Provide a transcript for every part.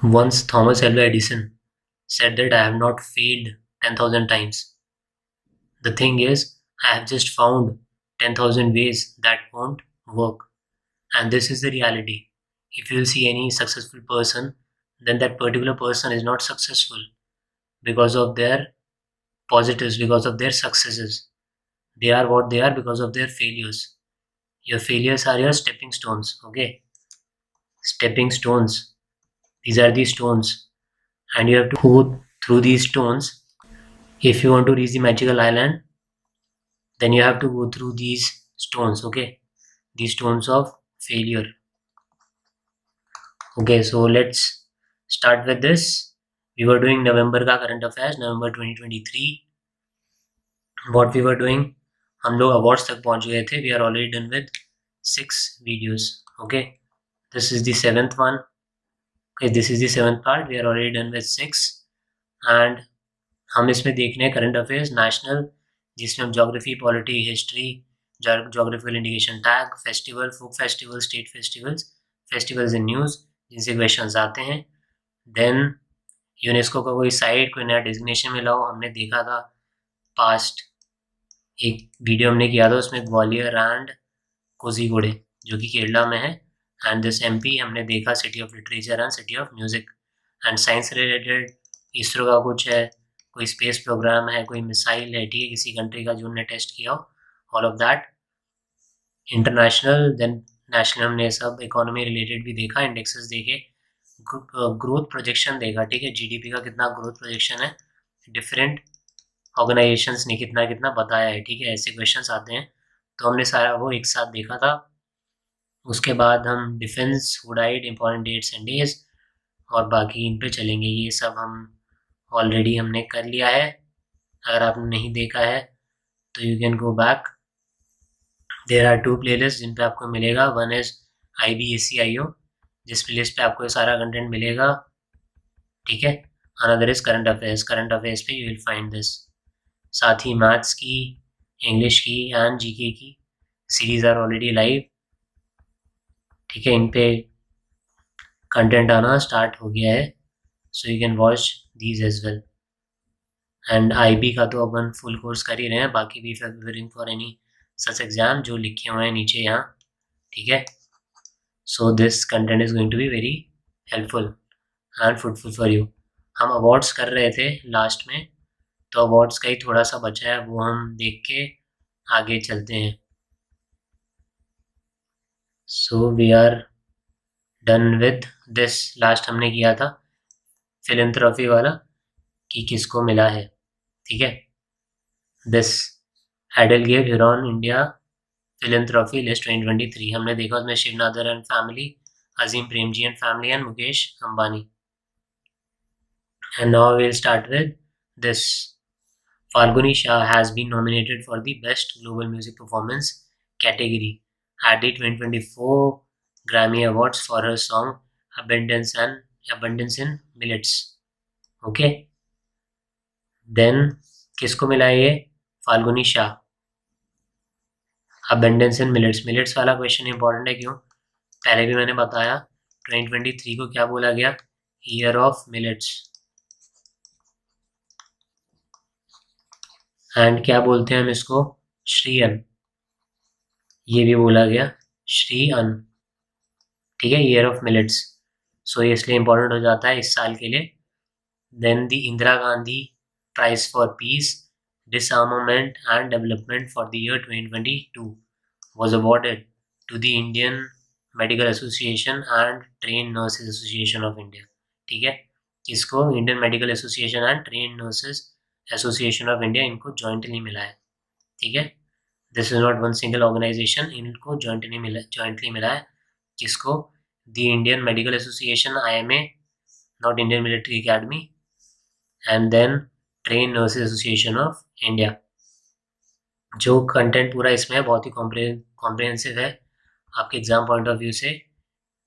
Once Thomas Alva Edison said that I have not failed 10,000 times. The thing is, I have just found 10,000 ways that won't work. And this is the reality. If you'll see any successful person, then that particular person is not successful because of their positives, because of their successes. They are what they are because of their failures. Your failures are your stepping stones, okay? Stepping stones. These are the stones, and you have to go through these stones. If you want to reach the magical island, then you have to go through these stones, okay? These stones of failure. Okay, so let's start with this. We were doing November का current affairs, November 2023. What we were doing, हम लोग awards तक पहुंच गए थे. We are already done with 6 videos. Okay, this is the 7th one. Okay, this is the 7th part. We are already done with 6. And हम इसमें देखने हैं करंट अफेयर्स नेशनल, जिसमें हम geography, polity, history, geographical indication tag, festival, folk festival, state festivals, festivals in news, जिनसे questions आते हैं. Then UNESCO का कोई साइट, कोई नया डिजिग्नेशन मिला हो. हमने देखा था पास्ट एक वीडियो हमने किया था, उसमें ग्वालियर एंड कोझीकोड जो कि केरला में है. एंड दिस एमपी हमने देखा city of literature and city of music. And science related ISRO का कुछ है, कोई स्पेस प्रोग्राम है, कोई मिसाइल है, ठीक है, किसी कंट्री का जो उन्होंने टेस्ट किया हो, all of that. International, then national हमने सब इकोनॉमी रिलेटेड भी देखा, इंडेक्सेस देखे, ग्रोथ प्रोजेक्शन देखा, ठीक है, जीडीपी का कितना ग्रोथ प्रोजेक्शन है, डिफरेंट ऑर्गेनाइजेशंस ने कितना कितना बताया है, ठीक है, ऐसे क्वेश्चंस आते हैं. तो हमने सारा वो एक साथ देखा था. उसके बाद हम defence, who died, important dates and days, और बाकी इन पे चलेंगे. ये सब हम ऑलरेडी हमने कर लिया है. अगर आपने नहीं देखा है तो you can go back. There are 2 playlist जिन पे आपको मिलेगा. वन इज IBACIO, जिस प्लेलिस्ट पे आपको ये सारा कंटेंट मिलेगा, ठीक है. Another is current affairs. Current affairs पे यू विल फाइंड दिस. साथ ही मैथ्स की, इंग्लिश की एंड जीके की सीरीज आर ऑलरेडी लाइव, ठीक है. इन पे कंटेंट आना स्टार्ट हो गया है, so you can watch these as well. And IB का तो अपन फुल कोर्स कर ही रहे हैं. बाकी भी preparing for any such exam जो लिखे हुए हैं नीचे यहाँ, ठीक है. So this content is going to be very helpful and fruitful for you. हम अवार्ड्स कर रहे थे लास्ट में, तो अवार्ड्स का ही थोड़ा सा बचा है, वो हम देख के आगे चलते हैं. So we are done with this. Last हमने किया था फिलंथ्रॉफी वाला कि किसको मिला है, ठीक है. This EdelGive Hurun India Philanthropy List 2023. हमने देखा उसमें Shiv Nadar and family, Azim Premji and family, and Mukesh Ambani. And now we'll start with this. Falguni Shah has been nominated for the Best Global Music Performance category at the 2024 Grammy Awards for her song Abundance in Millets. Okay. Then किसको मिला ये? Falguni Shah. Abundance इन millets. Millets वाला question important है. क्यों? पहले भी मैंने बताया 2023 को क्या बोला गया, ईयर ऑफ मिलेट्स. एंड क्या बोलते हैं हम इसको, श्री अन्न. ये भी बोला गया श्री अन्न, ठीक है, ईयर ऑफ मिलेट्स. सो ये इसलिए इंपॉर्टेंट हो जाता है इस साल के लिए. Then the Indira Gandhi prize for peace, disarmament and development for the year 2022 was awarded to the Indian Medical Association and Trained Nurses Association of India. ठीक है, इसको Indian medical association and trained nurses association of India, इनको jointly मिला है, ठीक है. This is not one single organisation, इनको jointly मिला है. किसको? The Indian medical association, IMA, not Indian military academy, and then train nurses association of India. जो कंटेंट पूरा इसमें है बहुत ही कॉम्प्रिहेंसिव है आपके एग्जाम पॉइंट ऑफ व्यू से.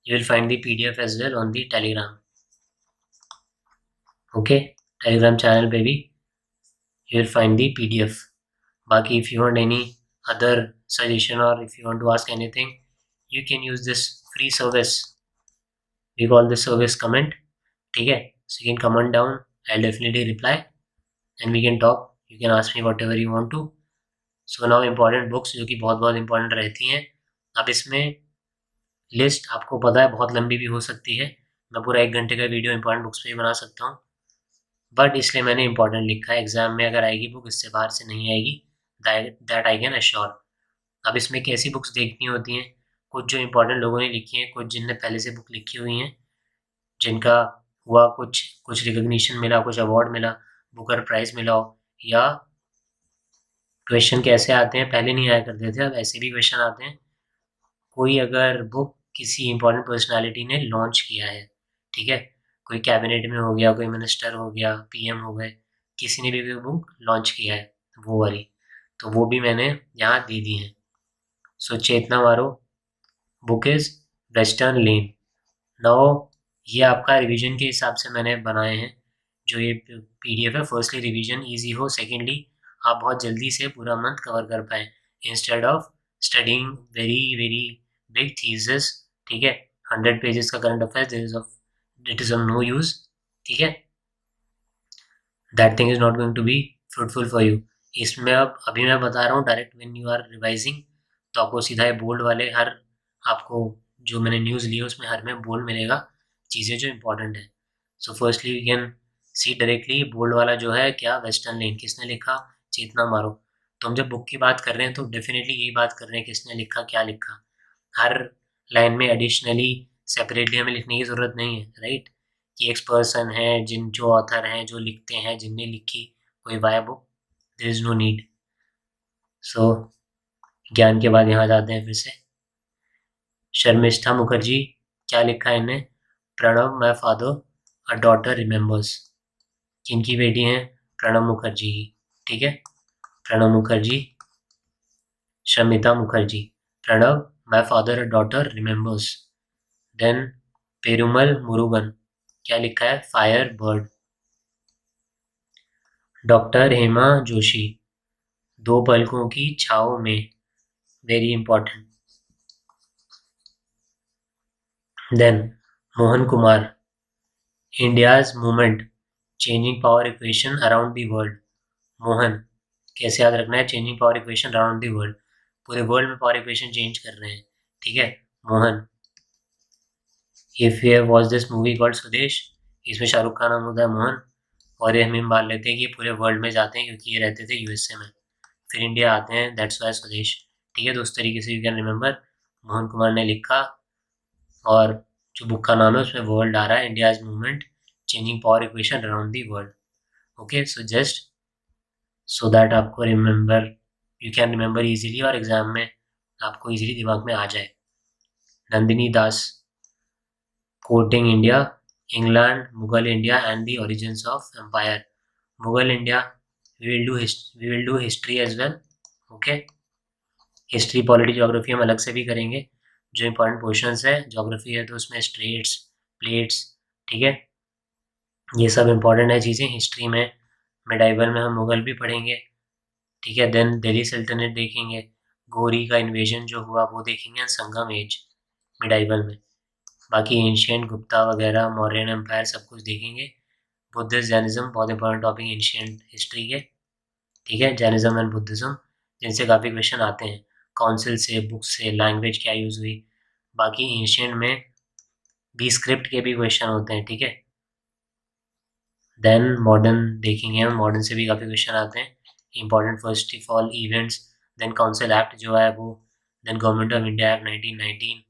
You will find the PDF as well on the Telegram. Okay, Telegram channel पे भी you will find the PDF. बाकी if you want any other suggestion or if you want to ask anything, you can use this free service. We call this service comment. ठीक है, so you can comment down, I definitely reply and we can talk, you can ask me whatever you want to. So now important books जो कि बहुत बहुत important रहती हैं। अब इसमें लिस्ट आपको पता है बहुत लंबी भी हो सकती है, मैं पूरा 1 घंटे का वीडियो इंपॉर्टेंट बुक्स पे ही बना सकता हूँ, बट इसलिए मैंने इंपॉर्टेंट लिखा है। एग्जाम में अगर आएगी बुक, इससे बाहर से नहीं आएगी, दैट आई कैन अश्योर। अब इसमें कैसी बुक्स देखनी होती हैं, कुछ जो इंपॉर्टेंट लोगों ने लिखी हैं, कुछ जिनने पहले से बुक लिखी हुई हैं, जिनका हुआ कुछ कुछ रिकग्निशन मिला, कुछ अवार्ड मिला, बुकर प्राइज़ मिला हो, या क्वेश्चन कैसे आते हैं, पहले नहीं आया करते थे, अब ऐसे भी क्वेश्चन आते हैं। कोई अगर बुक किसी इंपॉर्टेंट पर्सनालिटी ने लॉन्च किया है, ठीक है, कोई कैबिनेट में हो गया, कोई मिनिस्टर हो गया, पीएम हो गए, किसी ने भी बुक लॉन्च किया है वो वाली, तो वो भी मैंने यहाँ दे दी है। सो चेतना मारो book is western lane. Now ये आपका रिवीजन के हिसाब से मैंने बनाए हैं जो ये पीडीएफ है। फर्स्टली रिवीजन इजी हो, सेकेंडली आप बहुत जल्दी से पूरा मंथ कवर कर पाएँ instead of studying very very big thesis, ठीक है, 100 पेजेस का current affairs, it is of no use, ठीक है, that thing is not going to be fruitful for you. इसमें अब अभी मैं बता रहा हूँ direct when you are revising, तो आपको सीधा ये बोल्ड वाले हर, आपको जो मैंने न्यूज़ ली है उसमें हर में बोल्ड मिलेगा चीज़ें जो इंपॉर्टेंट है। So firstly you can see directly bold वाला जो है क्या, वेस्टर्न लेन, किसने लिखा, चेतना मारो। तो हम जब बुक की बात कर रहे हैं तो डेफिनेटली यही बात कर रहे हैं किसने लिखा, क्या लिखा। हर लाइन में एडिशनली सेपरेटली हमें लिखने की ज़रूरत नहीं है, राइट, कि एक पर्सन है, जिन जो ऑथर हैं, जो लिखते हैं, जिनने लिखी कोई via book, there is no need. So ज्ञान के बाद यहाँ जाते हैं फिर से। शर्मिष्ठा मुखर्जी, क्या लिखा है इन्हें, Pranab my father a daughter remembers, किनकी बेटी हैं, प्रणब मुखर्जी की, ठीक है, Pranab Mukherjee, Shamita Mukherjee, Pranab my father a daughter remembers. Then Perumal Murugan, क्या लिखा है, fire bird. Doctor Hema Joshi, दो पलकों की छाँव में, very important. Then Mohan Kumar, India's movement changing power equation around the world. Mohan, कैसे याद रखना है, changing power equation around the world, पूरे वर्ल्ड में पावर इक्वेशन चेंज कर रहे हैं, ठीक है, Mohan. If you have watch this movie called स्वदेश, इसमें शाहरुख खान नाम होता है मोहन, और ये हम मान लेते हैं कि ये पूरे वर्ल्ड में जाते हैं क्योंकि ये रहते थे यूएसए में, फिर इंडिया आते हैं, दैट्स वाई स्वदेश, ठीक है। तो उस तरीके से you can remember, Mohan Kumar ने लिखा, और जो बुक का नाम है उसमें वर्ल्ड आ रहा है, India's movement changing power equation around the world. Okay, so just so that आपको remember, you can remember easily, और एग्जाम में आपको इजीली दिमाग में आ जाए। Nandini Das, courting India, England, Mughal India and the origins of empire. Mughal India, we will do history as well, okay. History, polity, geography हम अलग से भी करेंगे, जो इंपॉर्टेंट पोर्शंस है, ज्योग्राफी है तो उसमें स्ट्रेट्स, प्लेट्स, ठीक है, ये सब इंपॉर्टेंट है चीज़ें। हिस्ट्री में मिडाइवल में हम मुगल भी पढ़ेंगे, ठीक है। देन दिल्ली सल्तनत देखेंगे, गौरी का इन्वेजन जो हुआ वो देखेंगे, संगम एज मिडाइवल में। बाकी एंशियंट, गुप्ता वगैरह, मौर्यन एम्पायर, सब कुछ देखेंगे। बुद्धिस्ट, जैनिज्म, बहुत इंपॉर्टेंट टॉपिक एंशियंट हिस्ट्री के, ठीक है, जैनिज्म एंड बुद्धिज्म, जिनसे काफ़ी क्वेश्चन आते हैं, काउंसिल से, बुक से, लैंग्वेज क्या यूज़ हुई। बाकी एंशियंट में भी स्क्रिप्ट के भी क्वेश्चन होते हैं, ठीक है। देन मॉडर्न देखेंगे हम, मॉडर्न से भी काफ़ी क्वेश्चन आते हैं, important first of all events, then council act जो है वो, then government of India act 1919,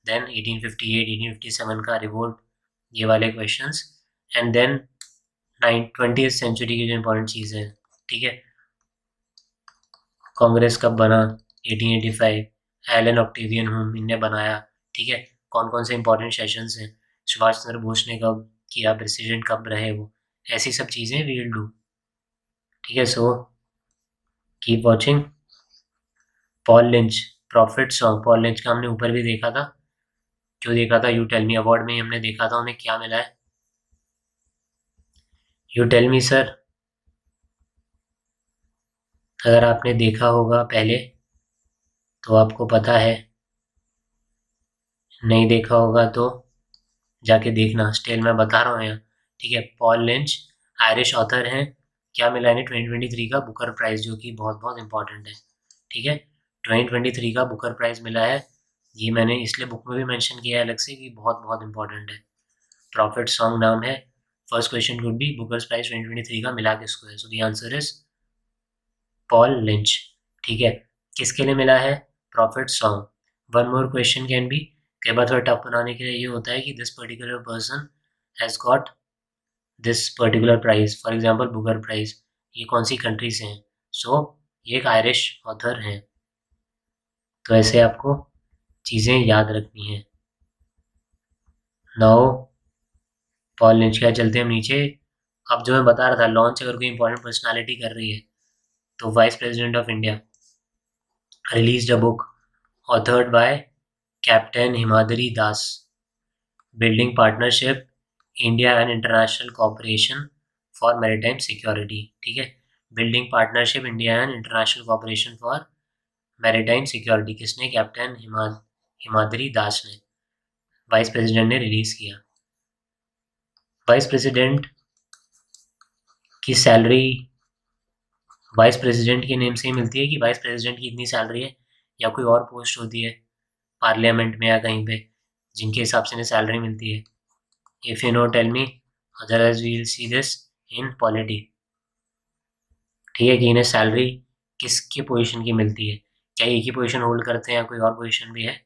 then 1858 1857 का रिवोल्ट, ये वाले questions, and then 20th century की जो इंपॉर्टेंट चीज़ें हैं, ठीक है। कांग्रेस कब बना, 1885, एलन ऑक्टेवियन होम इनने बनाया, ठीक है। कौन कौन से इंपॉर्टेंट सेशंस हैं, सुभाष चंद्र बोस ने कब किया, प्रेसिडेंट कब रहे वो, ऐसी सब चीज़ें वी विल डू, ठीक है। So keep watching. Paul lynch, profit song, Paul lynch का हमने ऊपर भी देखा था, क्यों देखा था, यू टेल मी, अवार्ड में ही हमने देखा था उन्हें क्या मिला है, यू टेल मी सर। अगर आपने देखा होगा पहले तो आपको पता है, नहीं देखा होगा तो जाके देखना, स्टिल मैं बता रहा हूँ यहाँ, ठीक है। पॉल लिंच आयरिश ऑथर हैं। क्या मिला इन्हें 2023 का बुकर प्राइज, जो कि बहुत बहुत इंपॉर्टेंट है। ठीक है, 2023 का बुकर प्राइज मिला है। ये मैंने इसलिए बुक में भी मेंशन किया है अलग से कि बहुत बहुत इंपॉर्टेंट है। प्रॉफिट सॉन्ग नाम है। First question could be Booker prize 2023 का मिला किसको है। So the answer is Paul Lynch. ठीक है, किसके लिए मिला है, prophet song. One more question can be, कई बार थोड़ा टफ बनाने के लिए ये होता है कि this particular person has got this particular prize, for example Booker prize, ये कौन सी कंट्री से हैं। सो ये एक आयरिश ऑथर हैं। तो ऐसे आपको चीज़ें याद रखनी है। नाउ पॉल लिंच का, चलते हैं हम नीचे। अब जो मैं बता रहा था, लॉन्च अगर कोई इंपॉर्टेंट पर्सनालिटी कर रही है तो vice president of India released a book authored by Captain Himadri Das, Building Partnership, India and International Cooperation for Maritime Security। ठीक है, building partnership India and international cooperation for maritime security किसने, captain Himadri दास ने, vice president ने release किया। Vice president की salary vice president के name से ही मिलती है कि वाइस प्रेसिडेंट की इतनी सैलरी है, या कोई और पोस्ट होती है पार्लियामेंट में या कहीं पे जिनके हिसाब से इन्हें सैलरी मिलती है। If you know tell me, otherwise we will see this in polity. ठीक है, कि इन्हें सैलरी किसकी पोजीशन की मिलती है, क्या एक ही पोजीशन होल्ड करते हैं या कोई और पोजीशन भी है।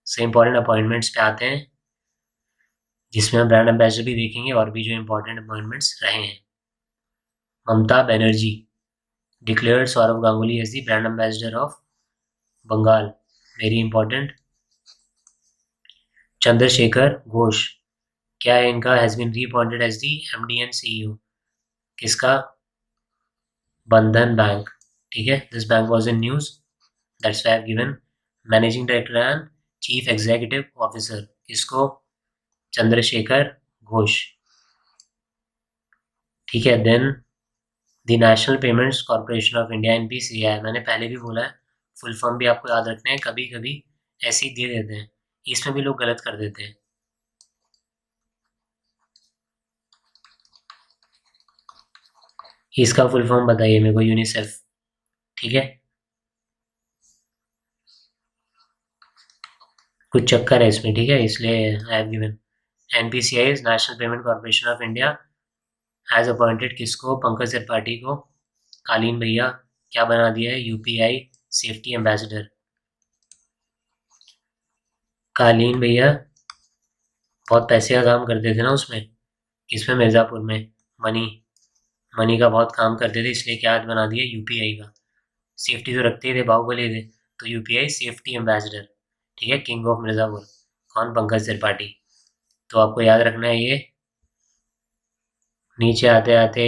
सो इंपॉर्टेंट अपॉइंटमेंट्स पे आते हैं, जिसमें हम ब्रांड एम्बेसडर भी देखेंगे और भी जो इंपॉर्टेंट अपॉइंटमेंट्स रहे हैं। Mamata Banerjee declared Sourav Ganguly as the brand ambassador of Bengal, very important. Chandrashekhar Ghosh, क्या है इनका, has been reappointed as the MD and CEO, किसका, बंधन बैंक। ठीक है, this bank was in news, that's why I have given managing director and chief executive officer, किसको, चंद्रशेखर घोष। ठीक है, then the National Payments Corporation of India NPCI, मैंने पहले भी बोला है फुल फॉर्म भी आपको याद रखना है, कभी कभी ऐसे ही दे देते हैं, इसमें भी लोग गलत कर देते हैं। इसका फुल फॉर्म बताइए मेरे को, यूनिसेफ। ठीक है, कुछ चक्कर है इसमें, ठीक है, इसलिए आई have given NPCI national payment corporation of India has appointed किसको, पंकज त्रिपाठी को, कालीन भैया, क्या बना दिया है, यूपीआई सेफ्टी एम्बेसडर। कालीन भैया बहुत पैसे का काम करते थे ना उसमें, किसमें, मिर्ज़ापुर में, मनी मनी का बहुत काम करते थे, इसलिए क्या बना दिया, यूपीआई का। सेफ्टी तो रखते ही थे, बाहुबली थे, तो यूपीआई सेफ्टी एम्बेसडर। ठीक है, किंग ऑफ मिर्ज़ापुर कौन, पंकज त्रिपाठी। तो आपको याद रखना है ये। नीचे आते आते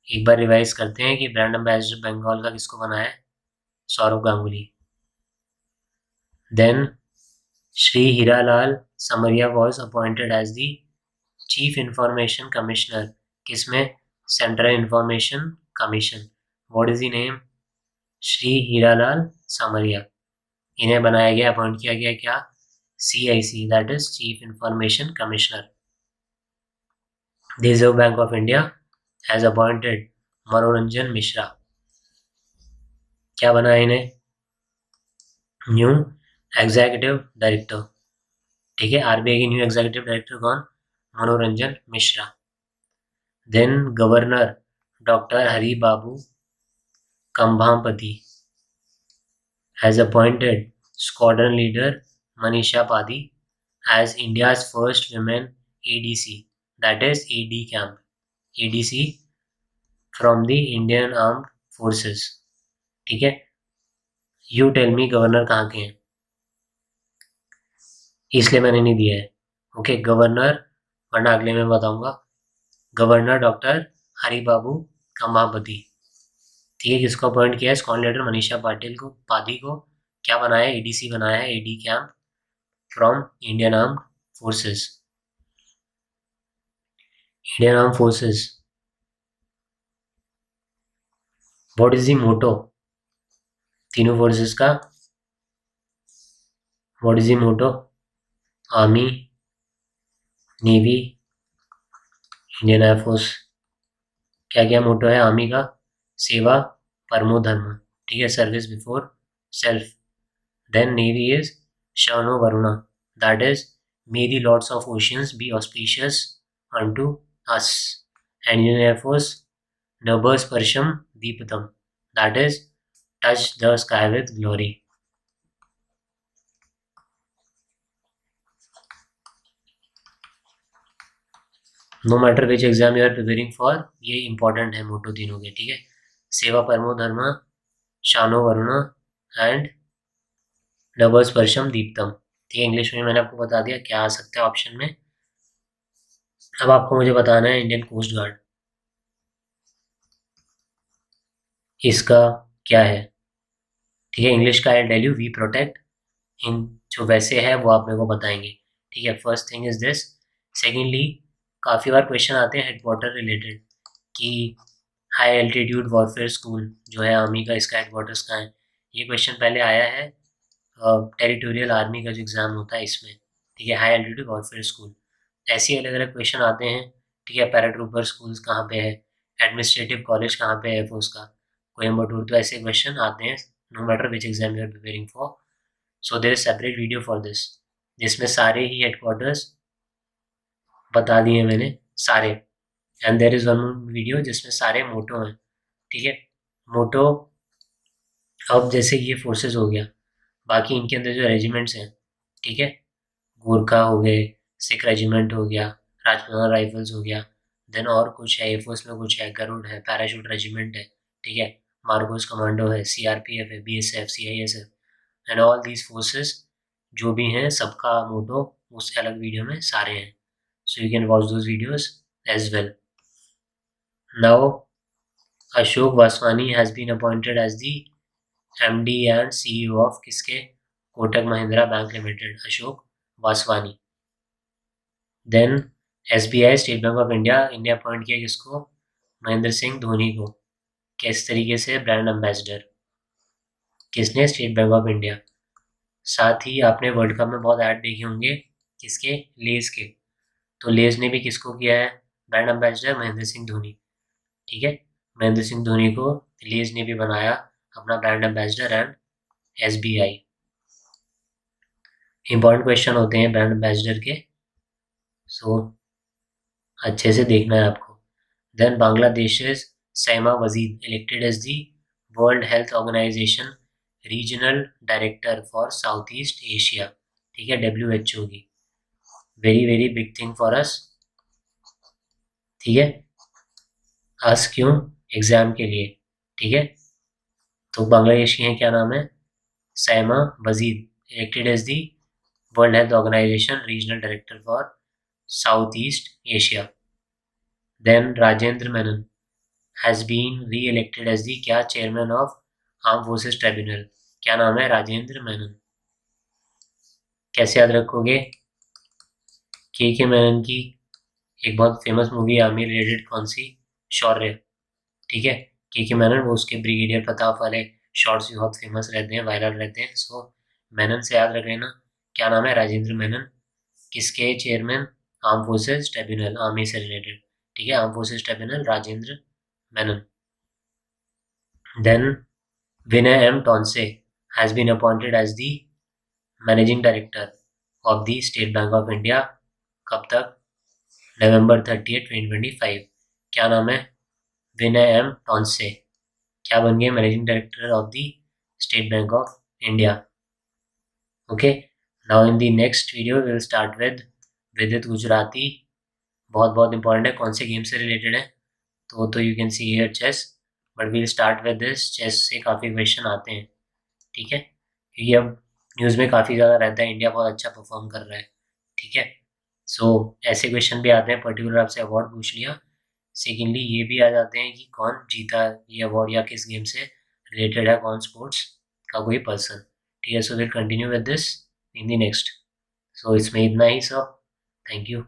एक बार रिवाइज करते हैं कि ब्रांड एम्बेसडर बंगाल का किसको बना है, Sourav Ganguly. Then Shri Hiralal Samariya was appointed as the chief information commissioner, किसमें, central information commission. What is the name, Shri Hiralal Samariya. इन्हें बनाया गया, अपॉइंट किया गया क्या, CIC, that is chief information commissioner. Reserve Bank of India has appointed Manoranjan Mishra, क्या बनाया इन्हें, न्यू एग्जीक्यूटिव डायरेक्टर। ठीक है, आरबीआई की न्यू एग्जीक्यूटिव डायरेक्टर कौन, Manoranjan Mishra. Then governor doctor Hari Babu Kambhampati has appointed squadron leader Manisha Padhi as India's first women ADC, that is AD camp, ADC from the Indian Armed Forces। ठीक है, you tell me governor कहाँ के हैं, इसलिए मैंने नहीं दिया है। ओके, गवर्नर, वरना अगले में बताऊंगा। Governor doctor Hari Babu कंभापति। ठीक है, किसको अपॉइंट किया है, स्क्वाड्रन लीडर मनीषा पाटिल को, पादी को, क्या बनाया है, ADC बनाया है, AD camp from Indian armed forces. Indian arm forces, what is the motto, तीनों फोर्सेस का what is the motto, army, navy Indian air force क्या क्या मोटो है आर्मी का? सेवा परमो धर्म, ठीक है, service before self. Then navy is शनो वरुणा, that is may the lords of oceans be auspicious unto us. And Indian Air Force Nabers Parsham Deepatam, that is touch the sky with glory. No matter which exam you are preparing for, ये important है motto तीनों के, ठीक है। सेवा परमो धर्मा, शानो Varuna and नभस परशम Deeptam, ठीक है। इंग्लिश में मैंने आपको बता दिया क्या आ सकता है ऑप्शन में। अब आपको मुझे बताना है इंडियन कोस्ट गार्ड, इसका क्या है, ठीक है। इंग्लिश का I tell you, we protect, इन जो वैसे है वो आप मेरे को बताएंगे, ठीक है। First thing is this. Secondly, काफ़ी बार क्वेश्चन आते हैं हेडक्वार्टर रिलेटेड कि हाई एल्टीट्यूड वॉरफेयर स्कूल जो है आर्मी का, इसका हेडक्वार्टर्स कहाँ है। ये क्वेश्चन पहले आया है टेरिटोरियल आर्मी का जो एग्ज़ाम होता है इसमें, ठीक है। हाई एल्टीट्यूड वॉरफेयर स्कूल, ऐसे ही अलग अलग क्वेश्चन आते हैं, ठीक है। पैराट्रूपर स्कूल्स कहाँ पे है, एडमिनिस्ट्रेटिव कॉलेज कहाँ पे है एयरफोर्स का, कोयम्बटूर, तो ऐसे क्वेश्चन आते हैं no matter which exam you are preparing for. So there is separate video for this, जिसमें सारे ही हेडक्वार्टर्स बता दिए मैंने सारे। And there is one video जिसमें सारे मोटो हैं, ठीक है। मोटो, अब जैसे ये फोर्सेस हो गया, बाकी इनके अंदर जो रेजिमेंट्स हैं, ठीक है, गोरखा हो गए, सिख रेजिमेंट हो गया, राजपूताना राइफल्स हो गया, देन और कुछ है एयरफोर्स में, कुछ है गरुड़ है, पैराशूट रेजिमेंट है, ठीक है, मार्गोस कमांडो है, सीआरपीएफ है, BSF, CISF and all these forces जो भी हैं सबका मोटो उससे अलग वीडियो में सारे हैं। So you can watch those videos as well. Now Ashok Vaswani has been appointed as the MD and CEO of किसके, Kotak Mahindra bank limited, Ashok Vaswani. Then SBI State Bank of India, इन्हें अपॉइंट किया किसको, महेंद्र सिंह धोनी को, किस तरीके से, ब्रांड एम्बेसडर। किसने, स्टेट बैंक ऑफ इंडिया। साथ ही आपने वर्ल्ड कप में बहुत ऐड देखे होंगे किसके, लेज के, तो लेज ने भी किसको किया है, ब्रांड एम्बेसडर महेंद्र सिंह धोनी, ठीक है। महेंद्र सिंह धोनी को लेज ने भी बनाया अपना brand ambassador and SBI। Important question होते हैं ब्रांड एम्बेसडर के, सो अच्छे से देखना है आपको। Then Bangladesh Saima Wazed elected as the World Health Organization regional director for South East Asia, ठीक है, WHO की, very very big thing for us, ठीक है। अस क्यों, एग्जाम के लिए, ठीक है। तो बांग्लादेश की हैं, क्या नाम है, Saima Wazed, elected as the World Health Organization regional director for South East Asia. Then Rajendra Menon has been re-elected as the क्या, chairman of armed forces tribunal, क्या नाम है, राजेंद्र मेनन। कैसे याद रखोगे, के मेनन की एक बहुत फेमस मूवी आर्मी रिलेटेड, कौन सी, शौर्य, ठीक है। के मेनन, वो उसके ब्रिगेडियर प्रताप वाले शॉर्ट्स भी बहुत फेमस रहते हैं, वायरल रहते हैं। सो मेनन से याद रख लेना, क्या नाम है, राजेंद्र मेनन, किसके chairman, arm forces tribunal, army से रिलेटेड, ठीक है, arm forces tribunal, Rajendra Menon. Then Vinay M. Tonse has been appointed as the Managing Director of the State Bank of India, कब तक, November 30, 2025। क्या नाम है, विनय एम टॉन्से, क्या बन गए, managing director of the state Bank of India. Okay, now in the next video will start with विदित गुजराती, बहुत बहुत इंपॉर्टेंट है, कौन से गेम से रिलेटेड है, तो you can see here chess, but we'll start with this, chess से काफ़ी क्वेश्चन आते हैं, ठीक है, क्योंकि अब न्यूज़ में काफ़ी ज़्यादा रहता है इंडिया बहुत अच्छा परफॉर्म कर रहा है, ठीक है। सो ऐसे क्वेश्चन भी आते हैं, पर्टिकुलर आपसे अवार्ड पूछ लिया। सेकेंडली ये भी आ जाते हैं कि कौन जीता ये अवार्ड या किस गेम से रिलेटेड है, कौन स्पोर्ट्स का कोई पर्सन, ठीक है। So will continue with this in the next. So इसमें इतना ही सब, थैंक यू।